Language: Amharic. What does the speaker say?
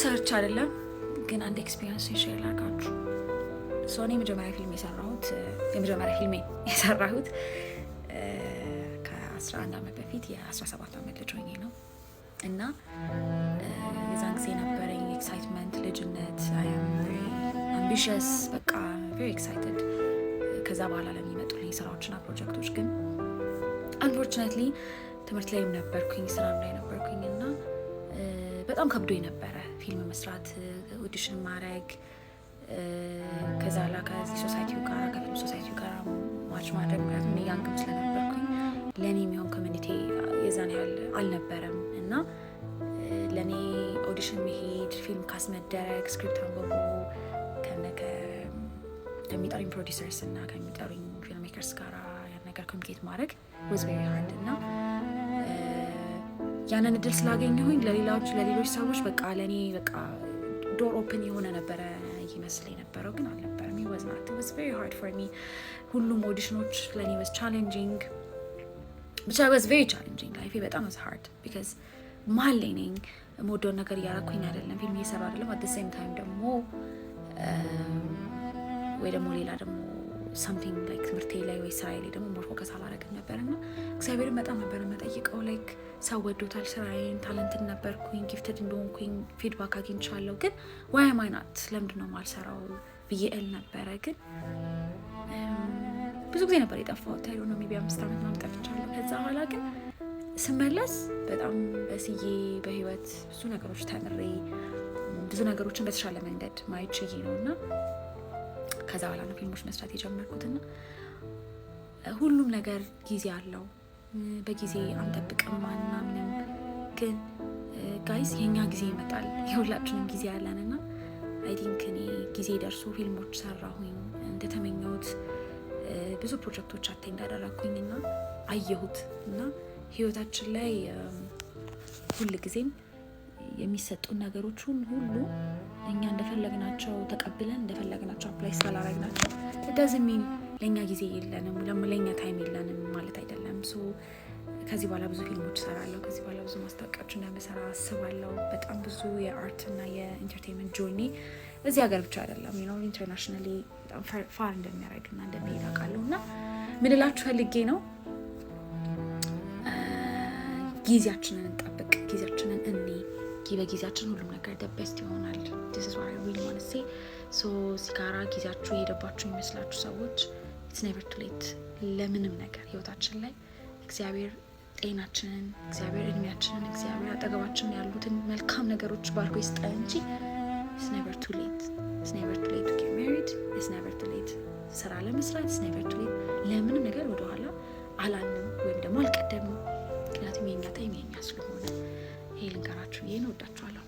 ሰርች አይደለም ግን አንድ ኤክስፒሪየንስ ሼር ላድርጋችሁ። እኔ የመጀመሪያ ፊልሜ የሰራሁት ከ11 ዓመት በፊት የ17 ዓመት ልጅ ሆኜ ነው እና የዛን ጊዜ የነበረኝ ኤክሳይትመንት ልጅነት አምቢሽስ በቃ ቬሪ ኤክሳይትድ ከዛ በኋላ ለሚመጡልኝ ስራዎችና ፕሮጀክቶች ግን አንፎርቹኔትሊ ትምህርት ላይም ነበርኩኝ ስራም ላይ ነበርኩኝ እና በጣም ከብዶኝ ነበረ ፊልም መስራት ኦዲሽን ማድረግ ከዛ ላ ከዚህ ሶሳይቲው ጋር ከፊልም ሶሳይቲው ጋር ማች ማድረግ ምክንያቱም ያንግም ስለነበርኩኝ ለእኔ የሚሆን ኮሚኒቲ የዛን ያህል አልነበረም እና ለእኔ ኦዲሽን መሄድ ፊልም ካስመደረግ ስክሪፕት አንብቦ ከሚጠሩኝ ፕሮዲሰርስ እና ከሚጠሩኝ ፊልም ሜከርስ ጋር ያን ነገር ኮሚኒኬት ማድረግ was very hard እና ያንን እድል ስላገኘሁኝ ለሌሎች ሰዎች በቃ ለእኔ በቃ ዶር ኦፕን የሆነ ነበረ ይመስል የነበረው ግን አልነበረም። it was very hard for me ሁሉም ኦዲሽኖች ለእኔ was challenging ብቻ was very challenging life በጣም was hard because መሀል ላይ ነኝ የምወደውን ነገር እያደረኩኝ አይደለም ፊልም እየሰራ አይደለም at the same time ደግሞ ወይ ደግሞ ሌላ ደግሞ something like ትምህርቴ ላይ ወይ ስራዬ ላይ ደግሞ ሞር ፎከስ አላደረግም ነበርና እግዚአብሔርን በጣም ነበር የምጠይቀው like ሰው ወዶታል ስራዬን ታለንትድ ነበርኩኝ ጊፍትድ እንደሆንኩኝ ፊድባክ አግኝቻለሁ ግን why am I not ለምንድን ነው የማልሰራው ብዬ እል ነበረ ግን ብዙ ጊዜ ነበር የጠፋሁት ታይሮ ነው maybe 5 ዓመት ምናምን ጠፍቻለሁ ከዛ በኋላ ግን ስመለስ በጣም በስዬ በህይወት ብዙ ነገሮች ተምሬ ብዙ ነገሮችን በተሻለ መንገድ ማየት ችዬ ነውና ከዛ በኋላ ነው ፊልሞች መስራት የጀመርኩትና ሁሉም ነገር ጊዜ አለው በጊዜ አንጠብቅም ምንም ግን ጋይስ የኛ ጊዜ ይመጣል የሁላችንም ጊዜ ያለንና አይ ቲንክ እኔ ጊዜ ደርሶ ፊልሞች ሰራሁኝ እንደተመኘሁት ብዙ ፕሮጀክቶች አቴንድ አደረኩኝና አየሁት እና ህይወታችን ላይ ሁሉ ጊዜም የሚሰጡን ነገሮች ሁሉ እኛ እንደፈለግናቸው ተቀብለን እንደፈለግናቸው አፕላይ ስላላረግናቸው doesn't mean ለኛ ጊዜ የለንም ለኛ ታይም የለንም ማለት አይደለም። ከዚህ በኋላ ብዙ ፊልሞች እሰራለሁ ከዚህ በኋላ ብዙ ማስታወቂያዎች እንደምሰራ አስባለሁ በጣም ብዙ የአርት እና የኢንተርቴይንመንት ጆርኒ እዚህ ሀገር ብቻ አይደለም ኢንተርናሽናሊ በጣም ፋር እንደሚያደርግና እንደሚሄድ አውቃለሁና ምን እላችሁ ፈልጌ ነው ጊዜያችንን እንጠብቅ ጊዜያችንን በጊዜያችን ሁሉም ነገር ደበስት ይሆናል this is what I really want to say ሲጋራ ጊዜያችሁ የሄደባችሁ የሚመስላችሁ ሰዎች it's never too late ለምንም ነገር ህይወታችን ላይ እግዚአብሔር ጤናችንን እግዚአብሔር እድሜያችንን እግዚአብሔር አጠገባችን ያሉትን መልካም ነገሮች ባርኮ ይስጠን እንጂ it's never too late to get married it's never too late ስራ ለመስራት it's never too late ለምንም ነገር ወደኋላ አላልንም ወይም ደግሞ አልቀደምንም ምክንያቱም የኛ ታይም የኛ ስለሆነ ይሄ ልንገራችሁ ይሄን ወዳችኋለሁ